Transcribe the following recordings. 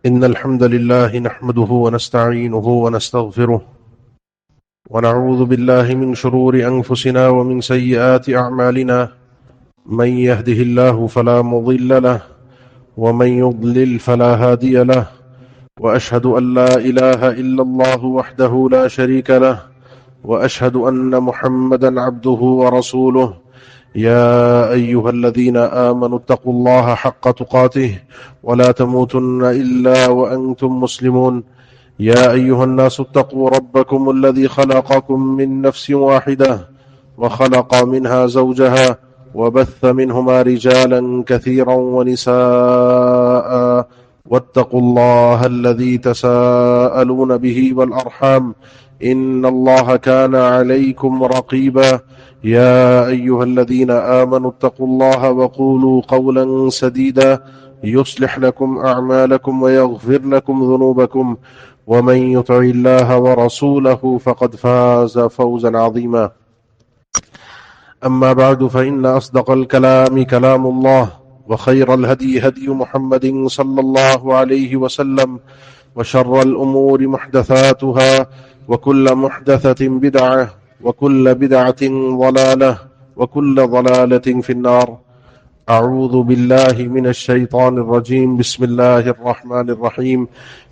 إن الحمد لله نحمده ونستعينه ونستغفره ونعوذ بالله من شرور أنفسنا ومن سيئات أعمالنا من يهده الله فلا مضل له ومن يضلل فلا هادي له وأشهد أن لا إله إلا الله وحده لا شريك له وأشهد أن محمدا عبده ورسوله يا أيها الذين آمنوا اتقوا الله حق تقاته ولا تموتن إلا وأنتم مسلمون يا أيها الناس اتقوا ربكم الذي خلقكم من نفس واحدة وخلق منها زوجها وبث منهما رجالا كثيرا ونساء واتقوا الله الذي تساءلون به والأرحام إن الله كان عليكم رقيبا يا أيها الذين آمنوا اتقوا الله وقولوا قولا سديدا يصلح لكم أعمالكم ويغفر لكم ذنوبكم ومن يطع الله ورسوله فقد فاز فوزا عظيما أما بعد فإن أصدق الكلام كلام الله وخير الهدي هدي محمد صلى الله عليه وسلم وشر الأمور محدثاتها وكل محدثة بدعة وكل بدعة ضلالة وكل ضلالة في النار أعوذ بالله من الشيطان الرجيم بسم الله الرحمن الرحيم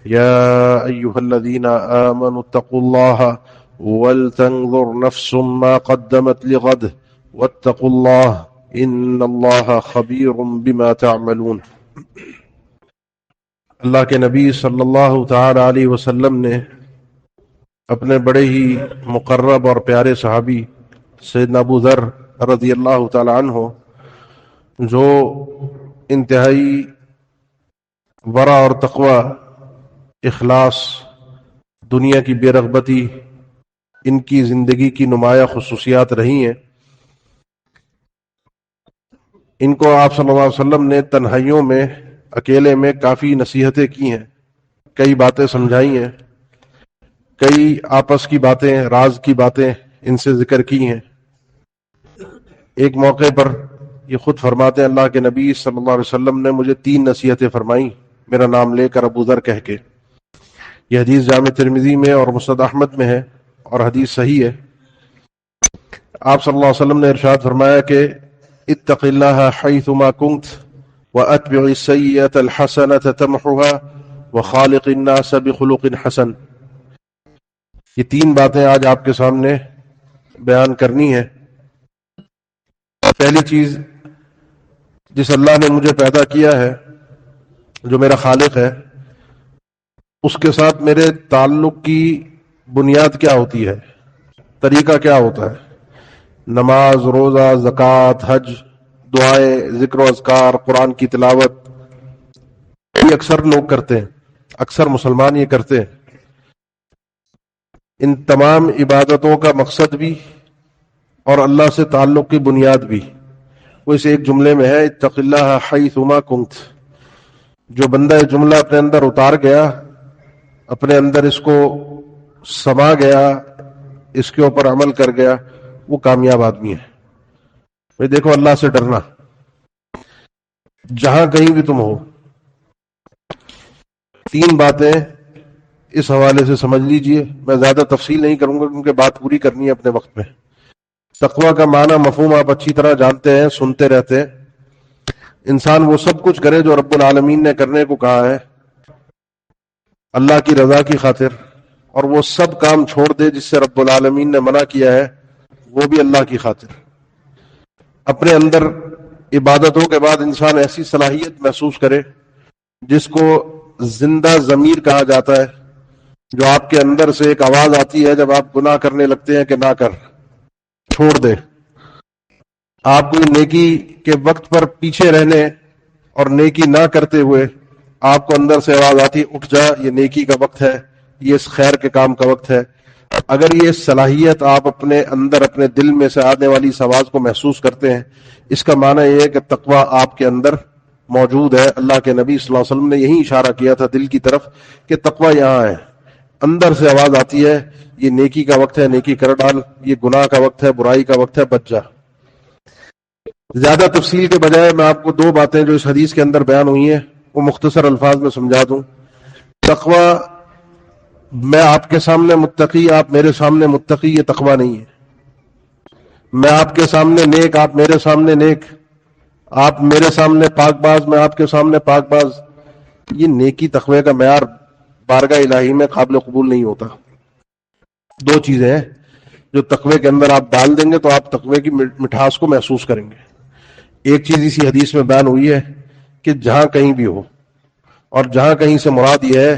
يا أيها الذين آمنوا اتقوا الله ولتنظر نفس ما قدمت لغد واتقوا الله إن الله خبير بما تعملون۔ اللہ کے نبی صلی اللہ تعالی علیہ وسلم نے اپنے بڑے ہی مقرب اور پیارے صحابی سیدنا ابو ذر رضی اللہ تعالی عنہ، جو انتہائی ورع اور تقوی، اخلاص، دنیا کی بے رغبتی ان کی زندگی کی نمایاں خصوصیات رہی ہیں، ان کو آپ صلی اللہ علیہ وسلم نے تنہائیوں میں، اکیلے میں کافی نصیحتیں کی ہیں، کئی باتیں سمجھائی ہیں، کئی آپس کی باتیں، راز کی باتیں ان سے ذکر کی ہیں۔ ایک موقع پر یہ خود فرماتے ہیں، اللہ کے نبی صلی اللہ علیہ وسلم نے مجھے 3 نصیحتیں فرمائیں میرا نام لے کر، ابو ذر کہہ کے۔ یہ حدیث جامع ترمذی میں اور مسند احمد میں ہے اور حدیث صحیح ہے۔ آپ صلی اللہ علیہ وسلم نے ارشاد فرمایا کہ اتق اللہ حیثما کنت واتبع السیئۃ الحسنۃ تمحها وخالق الناس بخلق حسن۔ یہ 3 باتیں آج آپ کے سامنے بیان کرنی ہے۔ پہلی چیز، جس اللہ نے مجھے پیدا کیا ہے، جو میرا خالق ہے، اس کے ساتھ میرے تعلق کی بنیاد کیا ہوتی ہے، طریقہ کیا ہوتا ہے؟ نماز، روزہ، زکوٰۃ، حج، دعائیں، ذکر و اذکار، قرآن کی تلاوت، یہ اکثر لوگ کرتے ہیں، اکثر مسلمان یہ کرتے ہیں۔ ان تمام عبادتوں کا مقصد بھی اور اللہ سے تعلق کی بنیاد بھی وہ اس ایک جملے میں ہے، اتق اللہ حیثما کنت۔ جو بندہ جملہ اپنے اندر اتار گیا، اپنے اندر اس کو سما گیا، اس کے اوپر عمل کر گیا، وہ کامیاب آدمی ہے۔ بھئی دیکھو، اللہ سے ڈرنا جہاں کہیں بھی تم ہو۔ 3 باتیں اس حوالے سے سمجھ لیجئے، میں زیادہ تفصیل نہیں کروں گا کیونکہ بات پوری کرنی ہے اپنے وقت میں۔ تقویٰ کا معنی، مفہوم آپ اچھی طرح جانتے ہیں، سنتے رہتے ہیں۔ انسان وہ سب کچھ کرے جو رب العالمین نے کرنے کو کہا ہے اللہ کی رضا کی خاطر، اور وہ سب کام چھوڑ دے جس سے رب العالمین نے منع کیا ہے، وہ بھی اللہ کی خاطر۔ اپنے اندر عبادتوں کے بعد انسان ایسی صلاحیت محسوس کرے جس کو زندہ ضمیر کہا جاتا ہے، جو آپ کے اندر سے ایک آواز آتی ہے جب آپ گناہ کرنے لگتے ہیں کہ نہ کر، چھوڑ دے۔ آپ کو نیکی کے وقت پر پیچھے رہنے اور نیکی نہ کرتے ہوئے آپ کو اندر سے آواز آتی ہے، اٹھ جا، یہ نیکی کا وقت ہے، یہ اس خیر کے کام کا وقت ہے۔ اگر یہ صلاحیت آپ اپنے اندر، اپنے دل میں سے آنے والی اس آواز کو محسوس کرتے ہیں، اس کا معنی یہ ہے کہ تقویٰ آپ کے اندر موجود ہے۔ اللہ کے نبی صلی اللہ علیہ وسلم نے یہی اشارہ کیا تھا دل کی طرف کہ تقویٰ یہاں ہے۔ اندر سے آواز آتی ہے، یہ نیکی کا وقت ہے، نیکی کر ڈال، یہ گناہ کا وقت ہے، برائی کا وقت ہے، بچ جا۔ زیادہ تفصیل کے بجائے میں آپ کو 2 باتیں جو اس حدیث کے اندر بیان ہوئی ہیں وہ مختصر الفاظ میں سمجھا دوں۔ تقوی میں آپ کے سامنے متقی آپ میرے سامنے متقی، یہ تقوی نہیں ہے. میں آپ کے سامنے نیک آپ میرے سامنے نیک، آپ میرے سامنے پاک باز میں آپ کے سامنے پاک باز، یہ نیکی تقوی کا معیار بارگاہ الہی میں قابل قبول نہیں ہوتا. دو چیزیں ہیں جو تقوی کے اندر آپ ڈال دیں گے تو آپ تقوی کی مٹھاس کو محسوس کریں گے. ایک چیز اسی حدیث میں بیان ہوئی ہے کہ جہاں کہیں بھی ہو، اور جہاں کہیں سے مراد یہ ہے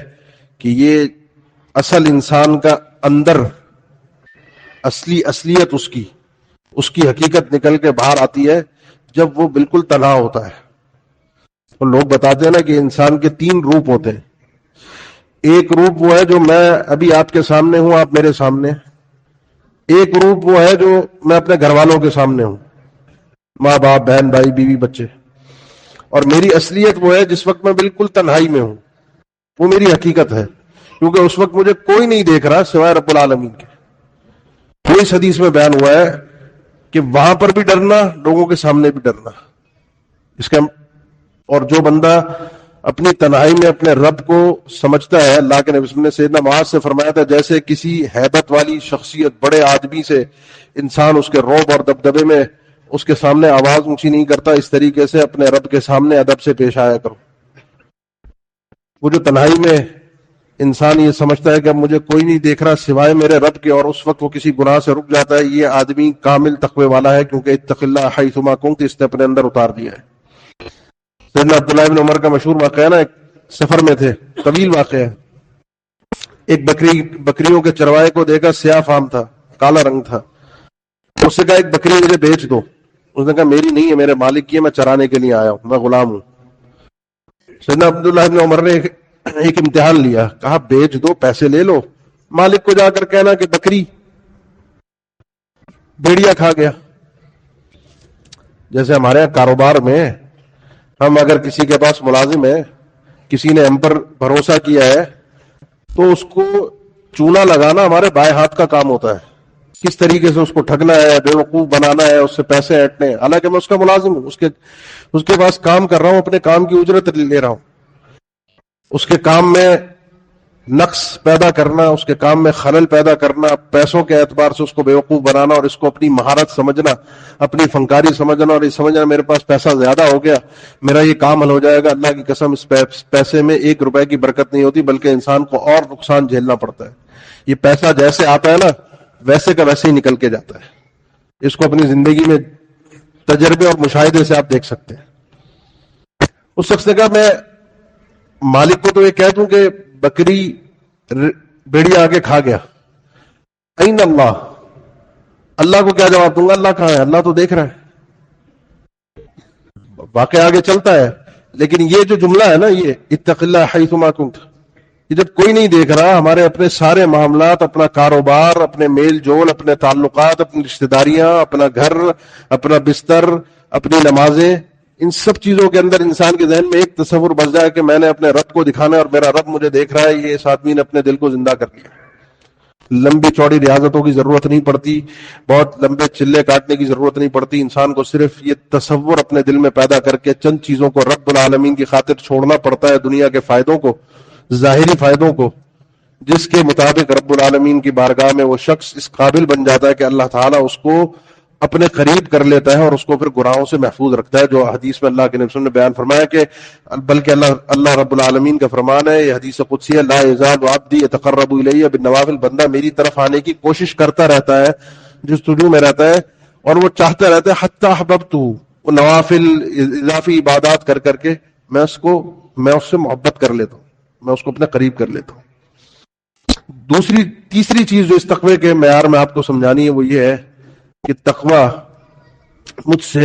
کہ یہ اصل انسان کا اندر اصلیت اس کی حقیقت نکل کے باہر آتی ہے جب وہ بالکل تنہا ہوتا ہے. اور لوگ بتاتے ہیں نا کہ انسان کے 3 روپ ہوتے ہیں. ایک روپ وہ ہے جو میں ابھی آپ کے سامنے ہوں، آپ میرے سامنے. ایک روپ وہ ہے جو میں اپنے گھر والوں کے سامنے ہوں، ماں باپ بہن بھائی بیوی بچے. اور میری اصلیت وہ ہے جس وقت میں بالکل تنہائی میں ہوں، وہ میری حقیقت ہے، کیونکہ اس وقت مجھے کوئی نہیں دیکھ رہا سوائے رب العالمین کے. تو اس حدیث میں بیان ہوا ہے کہ وہاں پر بھی ڈرنا، لوگوں کے سامنے بھی ڈرنا. اس کا اور جو بندہ اپنی تنہائی میں اپنے رب کو سمجھتا ہے، اللہ کے نبی صلی اللہ علیہ وسلم نے سیدنا معاذ سے فرمایا تھا جیسے کسی ہیبت والی شخصیت بڑے آدمی سے انسان اس کے روب اور دبدبے میں اس کے سامنے آواز اونچی نہیں کرتا، اس طریقے سے اپنے رب کے سامنے ادب سے پیش آیا کرو. وہ جو تنہائی میں انسان یہ سمجھتا ہے کہ اب مجھے کوئی نہیں دیکھ رہا سوائے میرے رب کے، اور اس وقت وہ کسی گناہ سے رک جاتا ہے، یہ آدمی کامل تقوی والا ہے، کیونکہ اتق اللہ حیثما کنت اس نے اپنے اندر اتار دیا ہے. سیدنا عبداللہ ابن عمر کا مشہور واقعہ ہے نا، ایک سفر میں تھے، طویل واقعہ ہے. ایک بکریوں کے چروائے کو دیکھا، سیاہ فام تھا، کالا رنگ تھا. اس سے کہا ایک بکری مجھے بیچ دو. اس نے کہا میری نہیں ہے، میرے مالک کی ہے، میں چرانے کے لیے آیا ہوں، میں غلام ہوں. سیدنا عبداللہ ابن عمر نے ایک امتحان لیا، کہا بیچ دو، پیسے لے لو. مالک کو جا کر کہنا کہ بکری بھیڑیا کھا گیا. جیسے ہمارے یہاں کاروبار میں ہم اگر کسی کے پاس ملازم ہے، کسی نے ہم پر بھروسہ کیا ہے، تو اس کو چونا لگانا ہمارے بائیں ہاتھ کا کام ہوتا ہے. کس طریقے سے اس کو ٹھگنا ہے، بے وقوف بنانا ہے، اس سے پیسے ایٹنے ہیں. حالانکہ میں اس کا ملازم ہوں، اس کے پاس کام کر رہا ہوں، اپنے کام کی اجرت لے رہا ہوں. اس کے کام میں نقص پیدا کرنا، اس کے کام میں خلل پیدا کرنا، پیسوں کے اعتبار سے اس کو بیوقوف بنانا، اور اس کو اپنی مہارت سمجھنا، اپنی فنکاری سمجھنا، اور یہ سمجھنا میرے پاس پیسہ زیادہ ہو گیا، میرا یہ کام حل ہو جائے گا. اللہ کی قسم اس پیسے میں 1 روپے کی برکت نہیں ہوتی، بلکہ انسان کو اور نقصان جھیلنا پڑتا ہے. یہ پیسہ جیسے آتا ہے نا، ویسے کا ویسے ہی نکل کے جاتا ہے. اس کو اپنی زندگی میں تجربے اور مشاہدے سے آپ دیکھ سکتے ہیں. اس شخص نے کہا میں مالک کو تو یہ کہہ دوں کہ بکری بھیڑیا آگے کھا گیا، این اللہ، اللہ کو کیا جواب دوں گا؟ اللہ کہاں ہے؟ اللہ تو دیکھ رہا ہے. واقعہ آگے چلتا ہے، لیکن یہ جو جملہ ہے نا، یہ اتق اللہ حیثما کنت، یہ جب کوئی نہیں دیکھ رہا، ہمارے اپنے سارے معاملات، اپنا کاروبار، اپنے میل جول، اپنے تعلقات، اپنی رشتہ داریاں، اپنا گھر، اپنا بستر، اپنی نمازیں، ان سب چیزوں کے اندر انسان کے ذہن میں ایک تصور بس جائے کہ میں نے اپنے رب کو دکھانا ہے اور میرا رب مجھے دیکھ رہا ہے. یہ اس آدمی نے اپنے دل کو زندہ کر لیا. لمبی چوڑی ریاضتوں کی ضرورت نہیں پڑتی، بہت لمبے چلے کاٹنے کی ضرورت نہیں پڑتی. انسان کو صرف یہ تصور اپنے دل میں پیدا کر کے چند چیزوں کو رب العالمین کی خاطر چھوڑنا پڑتا ہے، دنیا کے فائدوں کو، ظاہری فائدوں کو، جس کے مطابق رب العالمین کی بارگاہ میں وہ شخص اس قابل بن جاتا ہے کہ اللہ تعالیٰ اس کو اپنے قریب کر لیتا ہے اور اس کو پھر گناہوں سے محفوظ رکھتا ہے. جو حدیث میں اللہ کے نبی نے بیان فرمایا کہ بلکہ اللہ رب العالمین کا فرمان ہے، یہ حدیث قدسی ہے، لا یزال عبدی یتقرب الی بالنوافل، بندہ میری طرف آنے کی کوشش کرتا رہتا ہے، جستجو میں رہتا ہے، اور وہ چاہتا رہتا ہے حتی احببتہ، وہ نوافل اضافی عبادات کر کر کے میں اس سے محبت کر لیتا ہوں، میں اس کو اپنے قریب کر لیتا ہوں. تیسری چیز جو اس تقوی کے معیار میں آپ کو سمجھانی ہے وہ یہ ہے کہ تقوی مجھ سے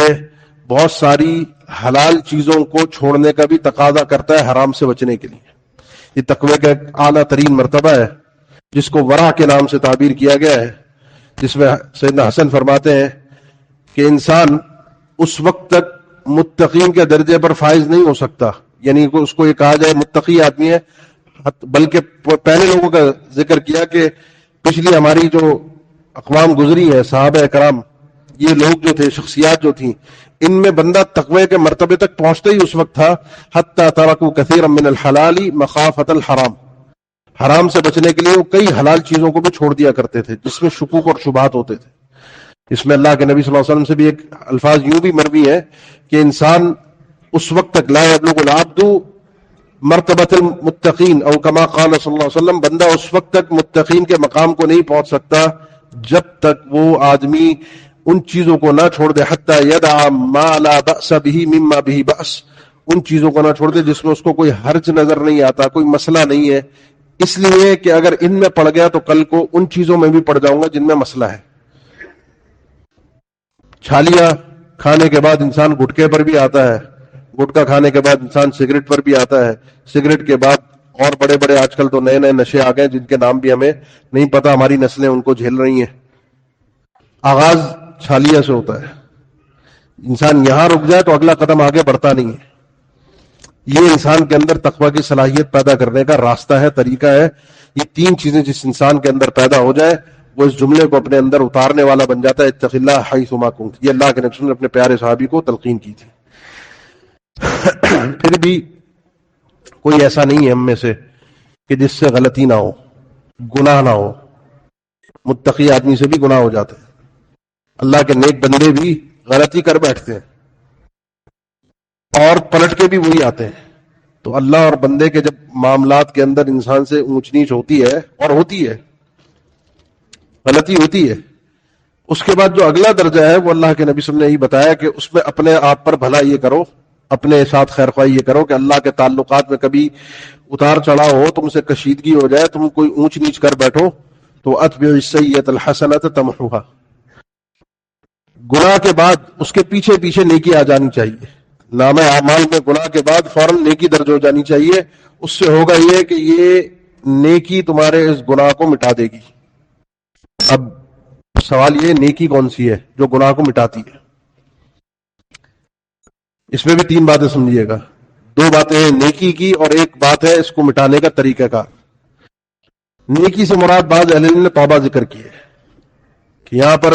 بہت ساری حلال چیزوں کو چھوڑنے کا بھی تقاضا کرتا ہے حرام سے بچنے کے لیے. یہ تقوی کا ایک اعلیٰ ترین مرتبہ ہے جس کو ورع کے نام سے تعبیر کیا گیا ہے، جس میں سیدنا حسن فرماتے ہیں کہ انسان اس وقت تک متقین کے درجے پر فائز نہیں ہو سکتا، یعنی اس کو یہ کہا جائے متقی آدمی ہے، بلکہ پہلے لوگوں کا ذکر کیا کہ پچھلی ہماری جو اقوام گزری ہے، صحابہ کرام، یہ لوگ جو تھے، شخصیات جو تھیں، ان میں بندہ تقوی کے مرتبے تک پہنچتا ہی اس وقت تھا حتی ترکوا کثیرا من الحلال مخافۃ الحرام، حرام سے بچنے کے لیے وہ کئی حلال چیزوں کو بھی چھوڑ دیا کرتے تھے جس میں شکوک اور شبہات ہوتے تھے. اس میں اللہ کے نبی صلی اللہ علیہ وسلم سے بھی ایک الفاظ یوں بھی مروی ہے کہ انسان اس وقت تک لا یبلغ العبد مرتبۃ المتقین او کما قال صلی اللہ علیہ وسلم، بندہ اس وقت تک متقین کے مقام کو نہیں پہنچ سکتا جب تک وہ آدمی ان چیزوں کو نہ چھوڑ دے، حتی یدع ما لا بأس به مما به بأس، ان چیزوں کو نہ چھوڑ دے جس میں اس کو کوئی حرج نظر نہیں آتا، کوئی مسئلہ نہیں ہے، اس لیے کہ اگر ان میں پڑ گیا تو کل کو ان چیزوں میں بھی پڑ جاؤں گا جن میں مسئلہ ہے. چھالیاں کھانے کے بعد انسان گٹکے پر بھی آتا ہے، گٹکا کھانے کے بعد انسان سگریٹ پر بھی آتا ہے، سگریٹ کے بعد اور بڑے بڑے آج کل تو نئے نئے نشے آ گئے جن کے نام بھی ہمیں نہیں پتا، ہماری نسلیں ان کو جھیل رہی ہیں. آغاز چھالیہ سے ہوتا ہے، انسان یہاں رک جائے تو اگلا قدم آگے بڑھتا نہیں ہے. یہ انسان کے اندر تقوی کی صلاحیت پیدا کرنے کا راستہ ہے، طریقہ ہے. یہ تین چیزیں جس انسان کے اندر پیدا ہو جائے وہ اس جملے کو اپنے اندر اتارنے والا بن جاتا ہے، اتق اللہ حیث ما کنت. یہ اللہ کے نبی نے اپنے پیارے صحابی کو تلقین کی تھی. پھر بھی کوئی ایسا نہیں ہے ہم میں سے کہ جس سے غلطی نہ ہو، گناہ نہ ہو. متقی آدمی سے بھی گناہ ہو جاتے ہیں، اللہ کے نیک بندے بھی غلطی کر بیٹھتے ہیں اور پلٹ کے بھی وہی آتے ہیں. تو اللہ اور بندے کے جب معاملات کے اندر انسان سے اونچ نیچ ہوتی ہے، اور ہوتی ہے، غلطی ہوتی ہے، اس کے بعد جو اگلا درجہ ہے وہ اللہ کے نبی صلی اللہ علیہ وسلم نے یہی بتایا کہ اس میں اپنے آپ پر بھلا یہ کرو، اپنے ساتھ خیر خواہی یہ کرو کہ اللہ کے تعلقات میں کبھی اتار چڑھاؤ ہو، تم سے کشیدگی ہو جائے، تم کوئی اونچ نیچ کر بیٹھو تو اتبع السیئۃ الحسنۃ تمحوها، گناہ کے بعد اس کے پیچھے پیچھے نیکی آ جانی چاہیے. نام اعمال میں گناہ کے بعد فوراً نیکی درج ہو جانی چاہیے. اس سے ہوگا یہ کہ یہ نیکی تمہارے اس گناہ کو مٹا دے گی. اب سوال یہ نیکی کون سی ہے جو گناہ کو مٹاتی ہے؟ اس میں بھی تین باتیں سمجھیے گا. دو باتیں ہیں نیکی کی اور ایک بات ہے اس کو مٹانے کا طریقہ کار. نیکی سے مراد بعض اہل علم نے توبہ ذکر کی ہے کہ یہاں پر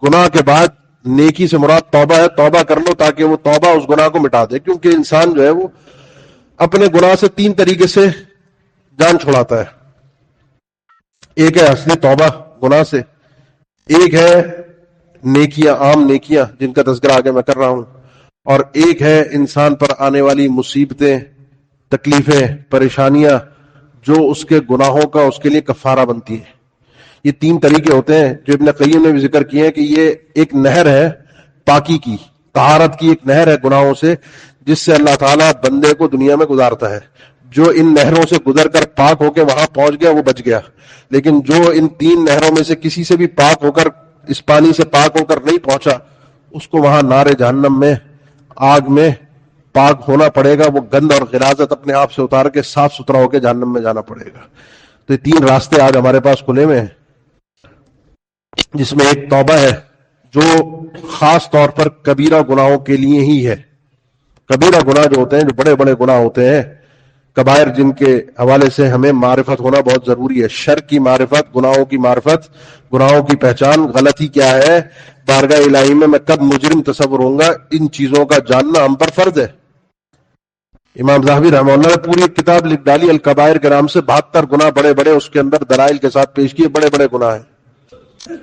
گناہ کے بعد نیکی سے مراد توبہ ہے، توبہ کر لو تاکہ وہ توبہ اس گناہ کو مٹا دے. کیونکہ انسان جو ہے وہ اپنے گناہ سے تین طریقے سے جان چھڑاتا ہے. ایک ہے اصلی توبہ گناہ سے، ایک ہے نیکیاں، عام نیکیاں جن کا تذکرہ آگے میں کر رہا ہوں، اور ایک ہے انسان پر آنے والی مصیبتیں، تکلیفیں، پریشانیاں جو اس کے گناہوں کا اس کے لیے کفارہ بنتی ہیں. یہ تین طریقے ہوتے ہیں جو ابن قیم نے بھی ذکر کیے ہیں کہ یہ ایک نہر ہے پاکی کی، طہارت کی ایک نہر ہے گناہوں سے، جس سے اللہ تعالیٰ بندے کو دنیا میں گزارتا ہے. جو ان نہروں سے گزر کر پاک ہو کے وہاں پہنچ گیا وہ بچ گیا، لیکن جو ان تین نہروں میں سے کسی سے بھی پاک ہو کر، اس پانی سے پاک ہو کر نہیں پہنچا، اس کو وہاں نار جہنم میں، آگ میں پاک ہونا پڑے گا. وہ گند اور غلاظت اپنے آپ سے اتار کے صاف ستھرا ہو کے جہنم میں جانا پڑے گا. تو یہ تین راستے آج ہمارے پاس کھلے ہوئے ہیں، جس میں ایک توبہ ہے جو خاص طور پر کبیرہ گناہوں کے لیے ہی ہے. کبیرہ گناہ جو ہوتے ہیں، جو بڑے بڑے گناہ ہوتے ہیں، کبائر، جن کے حوالے سے ہمیں معرفت ہونا بہت ضروری ہے. شر کی معرفت، گناہوں کی معرفت، گناہوں کی پہچان، غلطی کیا ہے، بارگاہ الہی میں کب مجرم تصور ہوں گا، ان چیزوں کا جاننا ہم پر فرض ہے. امام ذہبی رحمہ اللہ نے پوری ایک کتاب لکھ ڈالی الکبائر کے نام سے، 72 گناہ بڑے بڑے اس کے اندر دلائل کے ساتھ پیش کیے، بڑے بڑے گناہ ہیں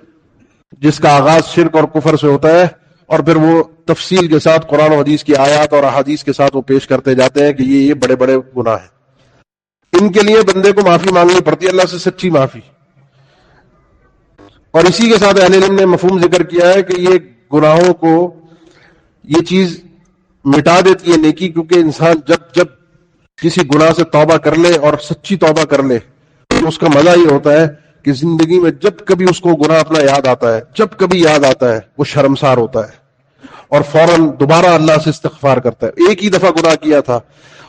جس کا آغاز شرک اور کفر سے ہوتا ہے، اور پھر وہ تفصیل کے ساتھ قرآن و حدیث کی آیات اور احادیث کے ساتھ وہ پیش کرتے جاتے ہیں کہ یہ بڑے بڑے گناہ ہیں. ان کے لیے بندے کو معافی مانگنی پڑتی ہے، اللہ سے سچی معافی. اور اسی کے ساتھ اہل علم نے مفہوم ذکر کیا ہے کہ یہ گناہوں کو یہ چیز مٹا دیتی ہے نیکی، کیونکہ انسان جب کسی گناہ سے توبہ کر لے اور سچی توبہ کر لے تو اس کا مزہ یہ ہوتا ہے کہ زندگی میں جب کبھی اس کو گناہ اپنا یاد آتا ہے، جب کبھی یاد آتا ہے، وہ شرمسار ہوتا ہے اور فوراً دوبارہ اللہ سے استغفار کرتا ہے. ایک ہی دفعہ گناہ کیا تھا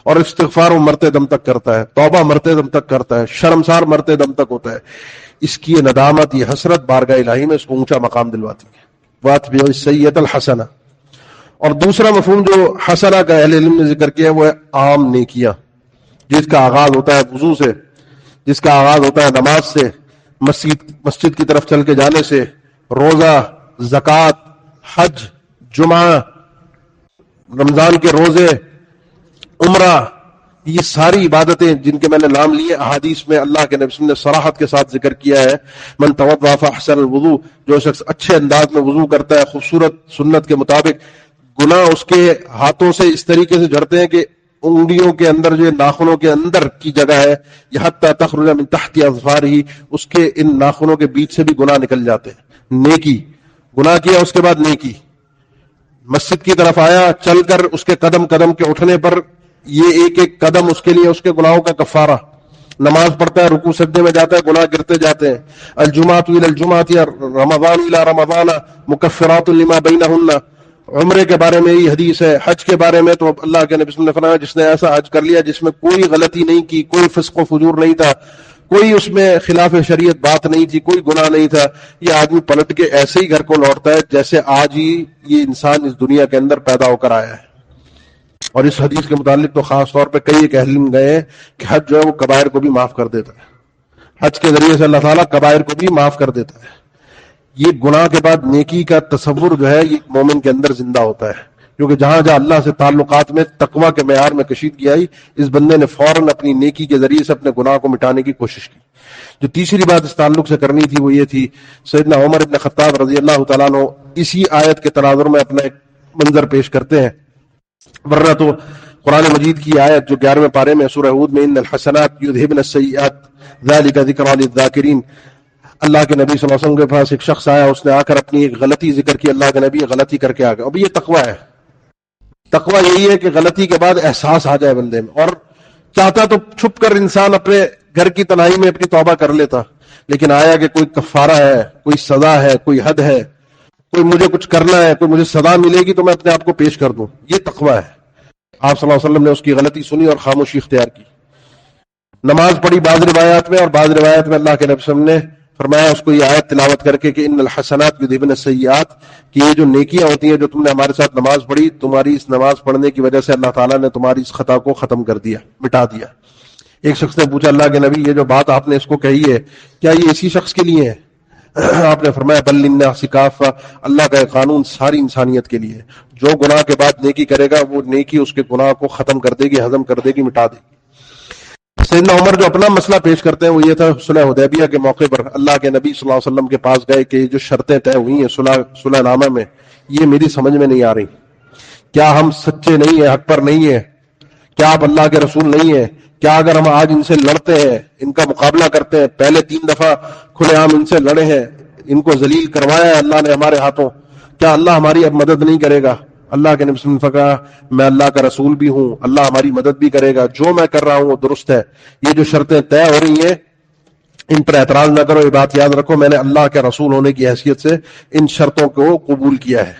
اور استغفار وہ مرتے دم تک کرتا ہے، توبہ مرتے دم تک کرتا ہے، شرمسار مرتے دم تک ہوتا ہے. اس کی یہ ندامت، یہ حسرت بارگاہ الہی میں اس کو اونچا مقام دلواتی ہے. وَأَتْبِعِ السَّيِّئَةَ الْحَسَنَةَ. اور دوسرا مفہوم جو حسنہ کا اہل علم نے ذکر کیا ہے وہ ہے عام نیکیاں، جس کا آغاز ہوتا ہے وضو سے، جس کا آغاز ہوتا ہے نماز سے، مسجد کی طرف چل کے جانے سے، روزہ، زکوٰۃ، حج، جمعہ، رمضان کے روزے، عمرہ، یہ ساری عبادتیں جن کے میں نے نام لیے احادیث میں اللہ کے نبی نے صراحت کے ساتھ ذکر کیا ہے. من توضأ فاحسن الوضوء، جو شخص اچھے انداز میں وضو کرتا ہے خوبصورت سنت کے مطابق، گناہ اس کے ہاتھوں سے اس طریقے سے جھڑتے ہیں کہ انگلیوں کے اندر جو ناخنوں کے اندر کی جگہ ہے یہ حتی تخرج من تحت اظفارہ، اس کے ان ناخنوں کے بیچ سے بھی گناہ نکل جاتے ہیں. نیکی، گناہ کیا اس کے بعد نیکی، مسجد کی طرف آیا چل کر اس کے قدم قدم کے اٹھنے پر یہ ایک ایک قدم اس کے لیے اس کے گناہوں کا کفارہ. نماز پڑھتا ہے رکوع سجدے میں جاتا ہے گناہ گرتے جاتے ہیں. الجمعۃ الی الجمعۃ رمضان الی رمضان مکفرات لما بینہن، عمرے کے بارے میں یہ حدیث ہے. حج کے بارے میں تو اللہ کے نبی صلی اللہ علیہ وسلم نے فرمایا جس نے ایسا حج کر لیا جس میں کوئی غلطی نہیں کی، کوئی فسق و فجور نہیں تھا، کوئی اس میں خلاف شریعت بات نہیں تھی، کوئی گناہ نہیں تھا، یہ آدمی پلٹ کے ایسے ہی گھر کو لوٹتا ہے جیسے آج ہی یہ انسان اس دنیا کے اندر پیدا ہو کر آیا ہے. اور اس حدیث کے متعلق تو خاص طور پہ کئی ایک اہل علم گئے ہیں کہ حج جو ہے وہ کبائر کو بھی معاف کر دیتا ہے. حج کے ذریعے سے اللہ تعالیٰ کبائر کو بھی معاف کر دیتا ہے. یہ گناہ کے بعد نیکی کا تصور جو ہے یہ مومن کے اندر زندہ ہوتا ہے، کیونکہ جہاں جہاں اللہ سے تعلقات میں تقویٰ کے معیار میں کشیدگی آئی اس بندے نے فوراً اپنی نیکی کے ذریعے سے اپنے گناہ کو مٹانے کی کوشش کی. جو تیسری بات اس تعلق سے کرنی تھی وہ یہ تھی، سیدنا عمر ابن خطاب رضی اللہ تعالیٰ عنہ اسی آیت کے تناظر میں اپنا ایک منظر پیش کرتے ہیں. ورنہ تو قرآن مجید کی آیت جو 11ویں پارے میں سورہ ہود میں ان الحسنات یذہبن السیئات ذالک ذکری للذاکرین، اللہ کے نبی صلی اللہ علیہ وسلم کے پاس ایک شخص آیا، اس نے آ کر اپنی ایک غلطی ذکر کی، اللہ کے نبی یہ غلطی کر کے آ گئے. اب یہ تقویٰ ہے. تقویٰ یہی ہے کہ غلطی کے بعد احساس آ جائے بندے میں، اور چاہتا تو چھپ کر انسان اپنے گھر کی تنہائی میں اپنی توبہ کر لیتا، لیکن آیا کہ کوئی کفارہ ہے، کوئی سزا ہے، کوئی حد ہے، کوئی مجھے کچھ کرنا ہے، کوئی مجھے سزا ملے گی تو میں اپنے آپ کو پیش کر دوں. یہ تقویٰ ہے. آپ صلی اللہ علیہ وسلم نے اس کی غلطی سنی اور خاموشی اختیار کی. نماز پڑھی بعض روایات میں، اور بعض روایات میں اللہ کے نبی صلی اللہ علیہ وسلم نے فرمایا اس کو یہ آیت تلاوت کر کے کہ ان الحسنات یذہبن السیئات، کہ یہ جو نیکیاں ہوتی ہیں جو تم نے ہمارے ساتھ نماز پڑھی، تمہاری اس نماز پڑھنے کی وجہ سے اللہ تعالیٰ نے تمہاری اس خطا کو ختم کر دیا، مٹا دیا. ایک شخص نے پوچھا اللہ کے نبی یہ جو بات آپ نے اس کو کہی ہے کیا یہ اسی شخص کے لیے ہے؟ آپ نے فرمایا بل للناس کافہ، اللہ کا قانون ساری انسانیت کے لیے. جو گناہ کے بعد نیکی کرے گا وہ نیکی اس کے گناہ کو ختم کر دے گی، ہضم کر دے گی، مٹا دے گی. سیدنا عمر جو اپنا مسئلہ پیش کرتے ہیں وہ یہ تھا، صلح حدیبیہ کے موقع پر اللہ کے نبی صلی اللہ علیہ وسلم کے پاس گئے کہ جو شرطیں طے ہوئی ہیں صلح نامہ میں یہ میری سمجھ میں نہیں آ رہی. کیا ہم سچے نہیں ہیں، حق پر نہیں ہیں؟ کیا آپ اللہ کے رسول نہیں ہیں؟ کیا اگر ہم آج ان سے لڑتے ہیں، ان کا مقابلہ کرتے ہیں، پہلے 3 دفعہ کھلے عام ان سے لڑے ہیں، ان کو ذلیل کروایا ہے اللہ نے ہمارے ہاتھوں، کیا اللہ ہماری اب مدد نہیں کرے گا؟ اللہ کے نبی صلی اللہ علیہ وسلم نے کہا میں اللہ کا رسول بھی ہوں، اللہ ہماری مدد بھی کرے گا، جو میں کر رہا ہوں وہ درست ہے. یہ جو شرطیں طے ہو رہی ہیں ان پر اعتراض نہ کرو، یہ بات یاد رکھو میں نے اللہ کے رسول ہونے کی حیثیت سے ان شرطوں کو قبول کیا ہے.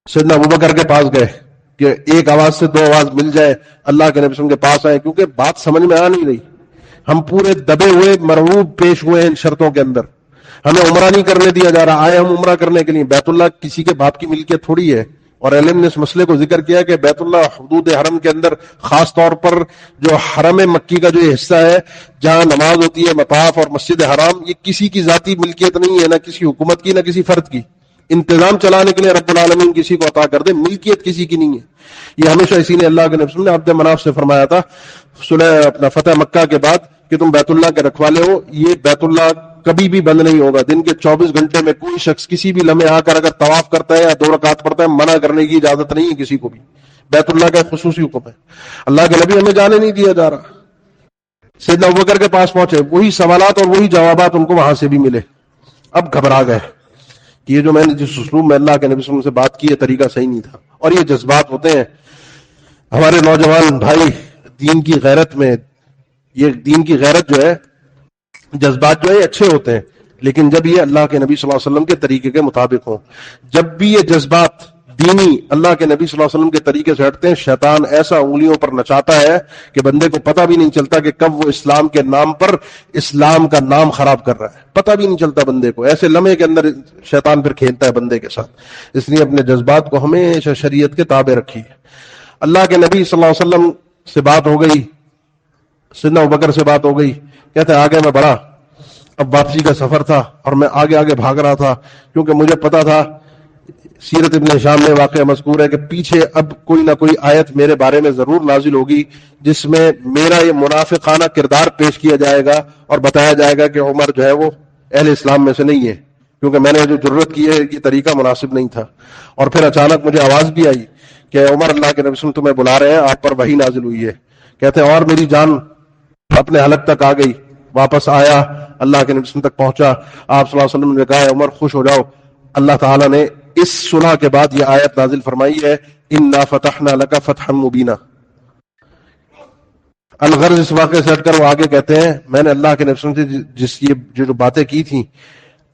سیدنا ابوبکر کے پاس گئے کہ ایک آواز سے 2 آواز مل جائے، اللہ کے نبی صلی اللہ علیہ وسلم کے پاس آئے کیونکہ بات سمجھ میں آ نہیں رہی. ہم پورے دبے ہوئے مرعوب پیش ہوئے ہیں ان شرطوں کے اندر. ہمیں عمرہ نہیں کرنے دیا جا رہا، آئے ہم عمرہ کرنے کے لیے. بیت اللہ کسی کے باپ کی ملکیت تھوڑی ہے. اور علم نے اس مسئلے کو ذکر کیا کہ بیت اللہ حدود حرم کے اندر خاص طور پر جو حرم مکی کا جو یہ حصہ ہے جہاں نماز ہوتی ہے، مطاف اور مسجد حرام، یہ کسی کی ذاتی ملکیت نہیں ہے، نہ کسی حکومت کی نہ کسی فرد کی. انتظام چلانے کے لیے رب العالمین کسی کو عطا کر دے، ملکیت کسی کی نہیں ہے. یہ ہمیشہ اسی نے اللہ کے نبی صلی اللہ علیہ وسلم نے عبد مناف سے فرمایا تھا صلح اپنا فتح مکہ کے بعد کہ تم بیت اللہ کے رکھوالے ہو، یہ بیت اللہ کبھی بھی بند نہیں ہوگا. دن کے 24 گھنٹے میں کوئی شخص کسی بھی لمحے آ کر اگر طواف کرتا ہے یا 2 رکعت پڑھتا ہے، منع کرنے کی اجازت نہیں ہے کسی کو بھی. بیت اللہ کا خصوصی حکم ہے. اللہ کے نبی ہمیں جانے نہیں دیا جا رہا. سیدنا ابوبکر کے پاس پہنچے، وہی سوالات اور وہی جوابات ان کو وہاں سے بھی ملے. اب گھبرا گئے کہ یہ جو میں نے جس اسلوب میں اللہ کے نبی صلی اللہ علیہ وسلم سے بات کی ہے طریقہ صحیح نہیں تھا. اور یہ جذبات ہوتے ہیں ہمارے نوجوان بھائی دین کی غیرت میں. یہ دین کی غیرت جو ہے، جذبات جو ہے اچھے ہوتے ہیں، لیکن جب یہ اللہ کے نبی صلی اللہ علیہ وسلم کے طریقے کے مطابق ہوں. جب بھی یہ جذبات دینی اللہ کے نبی صلی اللہ علیہ وسلم کے طریقے سے ہٹتے ہیں، شیطان ایسا انگلیوں پر نچاتا ہے کہ بندے کو پتہ بھی نہیں چلتا کہ کب وہ اسلام کے نام پر اسلام کا نام خراب کر رہا ہے. پتہ بھی نہیں چلتا بندے کو. ایسے لمحے کے اندر شیطان پھر کھیلتا ہے بندے کے ساتھ. اس لیے اپنے جذبات کو ہمیشہ شریعت کے تابع رکھیے. اللہ کے نبی صلی اللہ علیہ وسلم سے بات ہو گئی، سیدنا ابوبکر سے بات ہو گئی. کہتے ہیں آگے میں بڑھا، اب واپسی کا سفر تھا اور میں آگے آگے بھاگ رہا تھا کیونکہ مجھے پتا تھا سیرت ابن ہشام میں واقعہ مذکور ہے کہ پیچھے اب کوئی نہ کوئی آیت میرے بارے میں ضرور نازل ہوگی جس میں میرا یہ منافقانہ کردار پیش کیا جائے گا اور بتایا جائے گا کہ عمر جو ہے وہ اہل اسلام میں سے نہیں ہے، کیونکہ میں نے جو جرت کی ہے یہ طریقہ مناسب نہیں تھا۔ اور پھر اچانک مجھے آواز بھی آئی کہ عمر، اللہ کے نبی صلی اللہ علیہ وسلم تمہیں بلا رہے ہیں، آپ پر وحی نازل ہوئی ہے۔ کہتے ہیں اور میری جان اپنے حلق تک آ گئی، واپس آیا، اللہ کے نبی صلی اللہ علیہ وسلم تک پہنچا، آپ صلی اللہ علیہ وسلم نے کہا عمر خوش ہو جاؤ، اللہ تعالیٰ نے اس صلح کے بعد یہ آیت نازل فرمائی ہے انا فتحنا لک فتحا مبینا۔ الغرض اس واقعے سے ہٹ کر وہ آگے کہتے ہیں میں نے اللہ کے نبی صلی اللہ علیہ وسلم سے جس یہ جو باتیں کی تھیں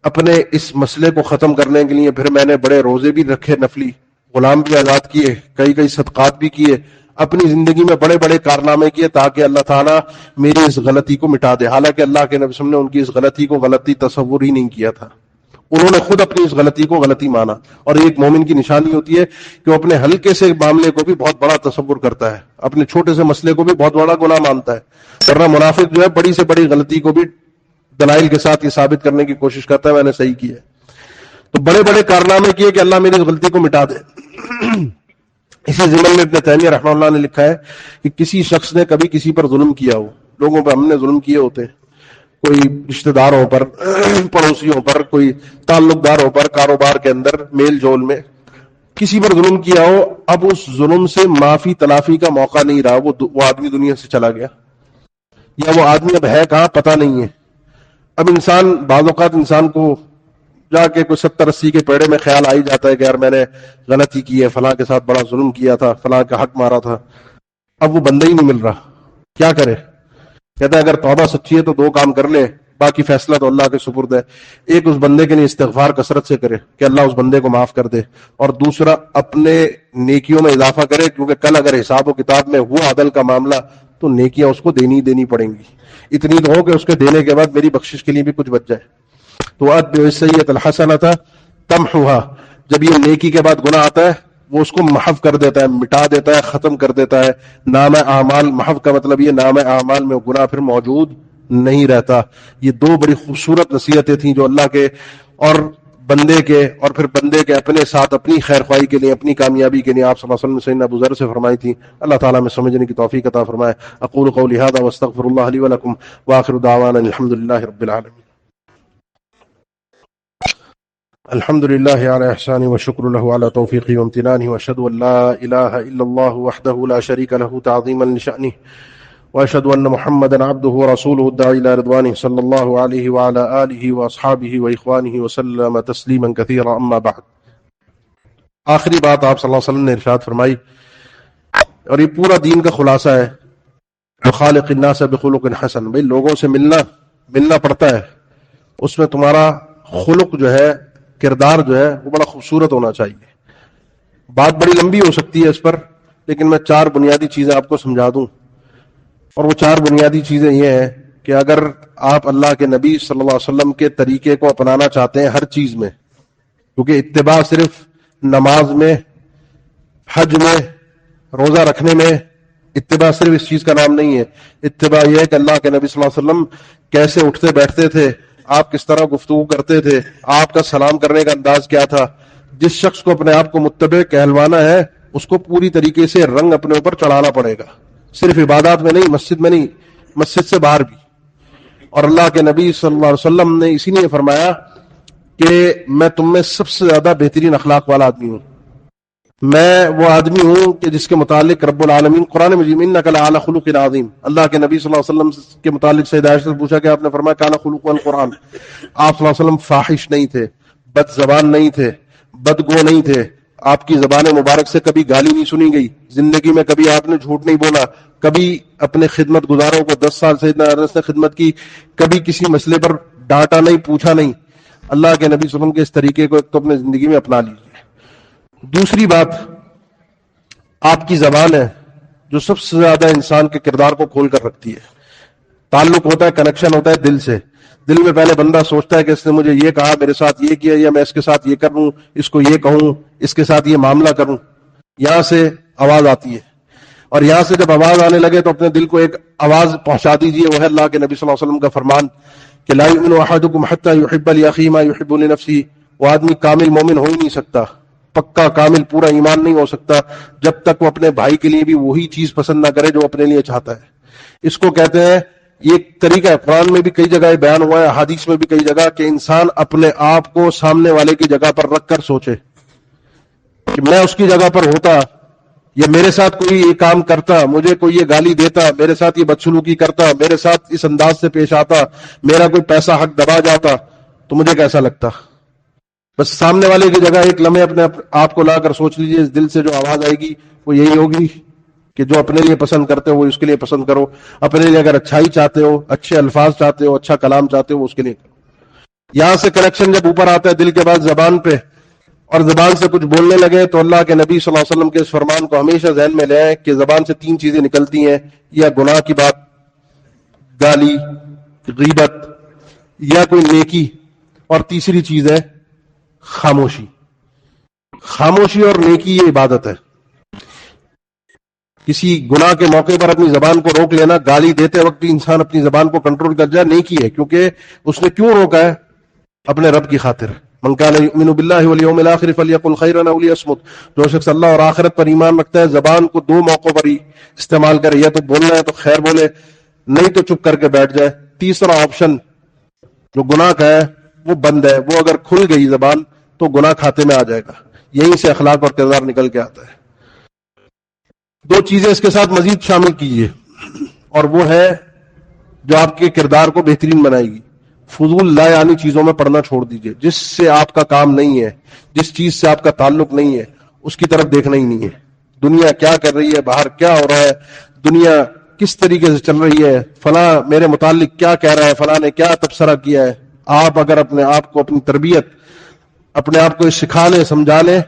اپنے اس مسئلے کو ختم کرنے کے لیے، پھر میں نے بڑے روزے بھی رکھے نفلی، غلام بھی آزاد کیے، کئی صدقات بھی کیے، اپنی زندگی میں بڑے بڑے کارنامے کیے تاکہ اللہ تعالیٰ میری اس غلطی کو مٹا دے۔ حالانکہ اللہ کے نبی صلی اللہ علیہ وسلم نے ان کی اس غلطی کو غلطی تصور ہی نہیں کیا تھا، انہوں نے خود اپنی اس غلطی کو غلطی مانا۔ اور ایک مومن کی نشانی ہوتی ہے کہ وہ اپنے ہلکے سے معاملے کو بھی بہت بڑا تصور کرتا ہے، اپنے چھوٹے سے مسئلے کو بھی بہت بڑا گناہ مانتا ہے، ورنہ منافق جو ہے بڑی سے بڑی غلطی کو بھی دلائل کے ساتھ یہ ثابت کرنے کی کوشش کرتا ہے میں نے صحیح کیا ہے۔ تو بڑے بڑے کارنامے کیے کہ اللہ میری اس غلطی کو مٹا دے۔ اسی ضمن میں ابن تیمیہ رحمہ اللہ نے لکھا ہے کہ کسی شخص نے کبھی کسی پر ظلم کیا ہو، لوگوں پر ہم نے ظلم کیے ہوتے ہیں، کوئی رشتہ داروں پر، پڑوسیوں پر، کوئی تعلق داروں پر، کاروبار کے اندر میل جول میں کسی پر ظلم کیا ہو، اب اس ظلم سے معافی تلافی کا موقع نہیں رہا، وہ آدمی دنیا سے چلا گیا، یا وہ آدمی اب ہے کہاں پتہ نہیں ہے۔ اب انسان بعض اوقات انسان کو جا کے کوئی 70-80 کے پیڑے میں خیال آ ہی جاتا ہے کہ یار میں نے غلطی کی ہے، فلاں کے ساتھ بڑا ظلم کیا تھا، فلاں کا حق مارا تھا، اب وہ بندہ ہی نہیں مل رہا، کیا کرے؟ کہتا ہے اگر توبہ سچی ہے تو دو کام کر لے، باقی فیصلہ تو اللہ کے سپرد ہے۔ ایک اس بندے کے لیے استغفار کثرت سے کرے کہ اللہ اس بندے کو معاف کر دے، اور دوسرا اپنے نیکیوں میں اضافہ کرے، کیونکہ کل اگر حساب و کتاب میں ہوا عدل کا معاملہ تو نیکیاں اس کو دینی پڑیں گی، اتنی تو ہو کہ اس کے دینے کے بعد میری بخشش کے لیے بھی کچھ بچ جائے۔ تو اتبع السیئۃ الحسنۃ تمحوها، جب یہ نیکی کے بعد گناہ آتا ہے وہ اس کو محو کر دیتا ہے، مٹا دیتا ہے، ختم کر دیتا ہے۔ نام اعمال، محو کا مطلب یہ نام اعمال میں گناہ پھر موجود نہیں رہتا۔ یہ دو بڑی خوبصورت نصیحتیں تھیں جو اللہ کے اور بندے کے، اور پھر بندے کے اپنے ساتھ اپنی خیر خواہی کے لیے، اپنی کامیابی کے لیے آپ صلی اللہ علیہ وسلم نے سیدنا ابو ذر سے فرمائی تھی۔ اللہ تعالیٰ میں سمجھنے کی توفیق عطا فرمائے۔ اقول قولی ھذا واستغفر اللہ لی ولکم وآخر دعوانا الحمد للہ رب العالمین۔ الحمد لله على إحسانه والشكر له على توفيقه وامتنانه، وأشهد أن لا إله إلا الله وحده لا شريك له تعظيما لشأنه، وأشهد أن محمدا عبده ورسوله الداعي إلى رضوانه صلى الله عليه وعلى آله وأصحابه وإخوانه وسلم تسليما كثيرا، أما بعد۔ آخری بات آپ صلی اللہ علیہ وسلم نے ارشاد فرمائی، اور یہ پورا دین کا خلاصہ ہے، وخالق الناس بخلق حسن، بھئی لوگوں سے ملنا پڑتا ہے، اس میں تمہارا خلق جو ہے، کردار جو ہے وہ بڑا خوبصورت ہونا چاہیے۔ بات بڑی لمبی ہو سکتی ہے اس پر، لیکن میں 4 بنیادی چیزیں آپ کو سمجھا دوں، اور وہ 4 بنیادی چیزیں یہ ہیں کہ اگر آپ اللہ کے نبی صلی اللہ علیہ وسلم کے طریقے کو اپنانا چاہتے ہیں ہر چیز میں، کیونکہ اتباع صرف نماز میں، حج میں، روزہ رکھنے میں اتباع صرف اس چیز کا نام نہیں ہے، اتباع یہ ہے کہ اللہ کے نبی صلی اللہ علیہ وسلم کیسے اٹھتے بیٹھتے تھے، آپ کس طرح گفتگو کرتے تھے، آپ کا سلام کرنے کا انداز کیا تھا۔ جس شخص کو اپنے آپ کو متبع کہلوانا ہے اس کو پوری طریقے سے رنگ اپنے اوپر چڑھانا پڑے گا، صرف عبادات میں نہیں، مسجد میں نہیں، مسجد سے باہر بھی۔ اور اللہ کے نبی صلی اللہ علیہ وسلم نے اسی لیے فرمایا کہ میں تم میں سب سے زیادہ بہترین اخلاق والا آدمی ہوں، میں وہ آدمی ہوں کہ جس کے متعلق رب العالمین قرآن مجید میں انک لعلی خلق عظیم، اللہ کے نبی صلی اللہ علیہ وسلم کے متعلق سیدہ عائشہ سے پوچھا کہ آپ نے فرمایا کان خلق القرآن، آپ صلی اللہ علیہ وسلم فاحش نہیں تھے، بد زبان نہیں تھے، بدگو نہیں تھے، آپ کی زبان مبارک سے کبھی گالی نہیں سنی گئی، زندگی میں کبھی آپ نے جھوٹ نہیں بولا، کبھی اپنے خدمت گزاروں کو 10 سال سیدنا انس نے خدمت کی، کبھی کسی مسئلے پر ڈانٹا نہیں، پوچھا نہیں۔ اللہ کے نبی صلی اللہ علیہ وسلم کے اس طریقے کو ایک تو اپنے زندگی میں اپنا لیجیے۔ دوسری بات، آپ کی زبان ہے جو سب سے زیادہ انسان کے کردار کو کھول کر رکھتی ہے۔ تعلق ہوتا ہے، کنیکشن ہوتا ہے دل سے، دل میں پہلے بندہ سوچتا ہے کہ اس نے مجھے یہ کہا، میرے ساتھ یہ کیا، یا میں اس کے ساتھ یہ کروں، اس کو یہ کہوں، اس کے ساتھ یہ معاملہ کروں، یہاں سے آواز آتی ہے، اور یہاں سے جب آواز آنے لگے تو اپنے دل کو ایک آواز پہنچا دیجیے، وہ ہے اللہ کے نبی صلی اللہ علیہ وسلم کا فرمان کہ لا یؤمن احدکم حتی یحب لاخیہ ما یحب لنفسہ، وہ آدمی کامل مومن ہو ہی نہیں سکتا پکا کامل پورا ایمان نہیں ہو سکتا جب تک وہ اپنے بھائی کے لیے بھی وہی چیز پسند نہ کرے جو اپنے لیے چاہتا ہے. اس کو کہتے ہیں، یہ ایک طریقہ ہے، قرآن میں بھی کئی جگہ بیان ہوا ہے، حدیث میں بھی کئی جگہ، کہ انسان اپنے آپ کو سامنے والے کی جگہ پر رکھ کر سوچے کہ میں اس کی جگہ پر ہوتا، یا میرے ساتھ کوئی یہ کام کرتا، مجھے کوئی یہ گالی دیتا، میرے ساتھ یہ بدسلوکی کرتا، میرے ساتھ اس انداز سے پیش آتا، میرا کوئی پیسہ حق دبا جاتا، تو مجھے کیسا لگتا. بس سامنے والے کی جگہ ایک لمحے اپنے آپ کو لا کر سوچ لیجئے، اس دل سے جو آواز آئے گی وہ یہی ہوگی کہ جو اپنے لیے پسند کرتے ہو وہ اس کے لیے پسند کرو، اپنے لیے اگر اچھائی چاہتے ہو، اچھے الفاظ چاہتے ہو، اچھا کلام چاہتے ہو، وہ اس کے لیے کرو. یہاں سے کنیکشن جب اوپر آتا ہے دل کے بعد زبان پہ، اور زبان سے کچھ بولنے لگے، تو اللہ کے نبی صلی اللہ علیہ وسلم کے اس فرمان کو ہمیشہ ذہن میں لے آئیں کہ زبان سے 3 چیزیں نکلتی ہیں، یا گناہ کی بات، گالی، غیبت، یا کوئی نیکی، اور تیسری چیز ہے خاموشی. خاموشی اور نیکی یہ عبادت ہے. کسی گناہ کے موقع پر اپنی زبان کو روک لینا، گالی دیتے وقت بھی انسان اپنی زبان کو کنٹرول کر جائے، نیکی ہے، کیونکہ اس نے کیوں روکا ہے؟ اپنے رب کی خاطر. من کان یؤمن باللہ والیوم الآخر فلیقل خیرا او لیصمت. جو شخص اللہ اور آخرت پر ایمان رکھتا ہے زبان کو 2 موقعوں پر ہی استعمال کرے، یا تو بولنا ہے تو خیر بولے، نہیں تو چپ کر کے بیٹھ جائے. تیسرا آپشن جو گناہ کا ہے وہ بند ہے، وہ اگر کھل گئی زبان تو گناہ کھاتے میں آ جائے گا. یہیں سے اخلاق اور کردار نکل کے آتا ہے. 2 چیزیں اس کے ساتھ مزید شامل کیجیے، اور وہ ہے جو آپ کے کردار کو بہترین بنائے گی. فضول لا یعنی چیزوں میں پڑنا چھوڑ دیجیے. جس سے آپ کا کام نہیں ہے، جس چیز سے آپ کا تعلق نہیں ہے، اس کی طرف دیکھنا ہی نہیں ہے. دنیا کیا کر رہی ہے، باہر کیا ہو رہا ہے، دنیا کس طریقے سے چل رہی ہے، فلاں میرے متعلق کیا کہہ رہا ہے، فلاں نے کیا تبصرہ کیا ہے. آپ اگر اپنے آپ کو، اپنی تربیت، اپنے آپ کو سکھا لیں، سمجھا لیں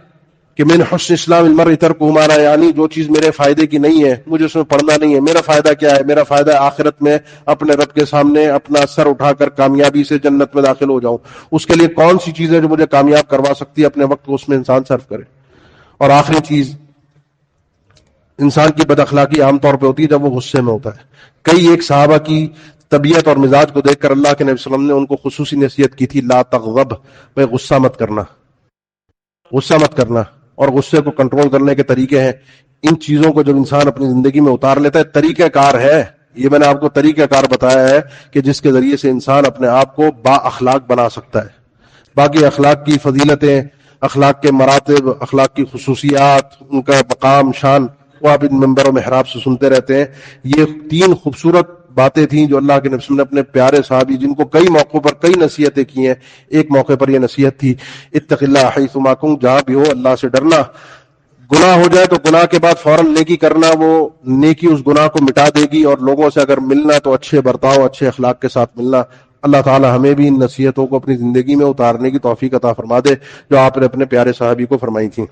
کہ من حسن اسلام المرء ترکہ ما لا یعنی، جو چیز میرے فائدے کی نہیں ہے مجھے اس میں پڑھنا نہیں ہے. میرا فائدہ کیا ہے؟ میرا فائدہ آخرت میں اپنے رب کے سامنے اپنا سر اٹھا کر کامیابی سے جنت میں داخل ہو جاؤں. اس کے لیے کون سی چیز ہے جو مجھے کامیاب کروا سکتی ہے؟ اپنے وقت کو اس میں انسان صرف کرے. اور آخری چیز، انسان کی بد اخلاقی عام طور پہ ہوتی ہے جب وہ غصے میں ہوتا ہے. کئی ایک صحابہ کی طبیعت اور مزاج کو دیکھ کر اللہ کے نبی صلی اللہ علیہ وسلم نے ان کو خصوصی نصیحت کی تھی، لا تغضب، بھائی غصہ مت کرنا، غصہ مت کرنا. اور غصے کو کنٹرول کرنے کے طریقے ہیں. ان چیزوں کو جب انسان اپنی زندگی میں اتار لیتا ہے، طریقہ کار ہے یہ، میں نے آپ کو طریقہ کار بتایا ہے کہ جس کے ذریعے سے انسان اپنے آپ کو با اخلاق بنا سکتا ہے. باقی اخلاق کی فضیلتیں، اخلاق کے مراتب، اخلاق کی خصوصیات، ان کا مقام، شان، وہ آپ ان منبر و محراب سے سنتے رہتے ہیں. یہ 3 خوبصورت باتیں تھیں جو اللہ کے نبی صلی اللہ علیہ وسلم نے اپنے پیارے صحابی، جن کو کئی موقعوں پر کئی نصیحتیں کی ہیں، ایک موقع پر یہ نصیحت تھی، اتق اللہ حیث ما کنت، جہاں بھی ہو اللہ سے ڈرنا. گناہ ہو جائے تو گناہ کے بعد فوراً نیکی کرنا، وہ نیکی اس گناہ کو مٹا دے گی. اور لوگوں سے اگر ملنا تو اچھے برتاؤ، اچھے اخلاق کے ساتھ ملنا. اللہ تعالی ہمیں بھی ان نصیحتوں کو اپنی زندگی میں اتارنے کی توفیق عطا فرما دے جو آپ نے اپنے پیارے صحابی کو فرمائی تھیں.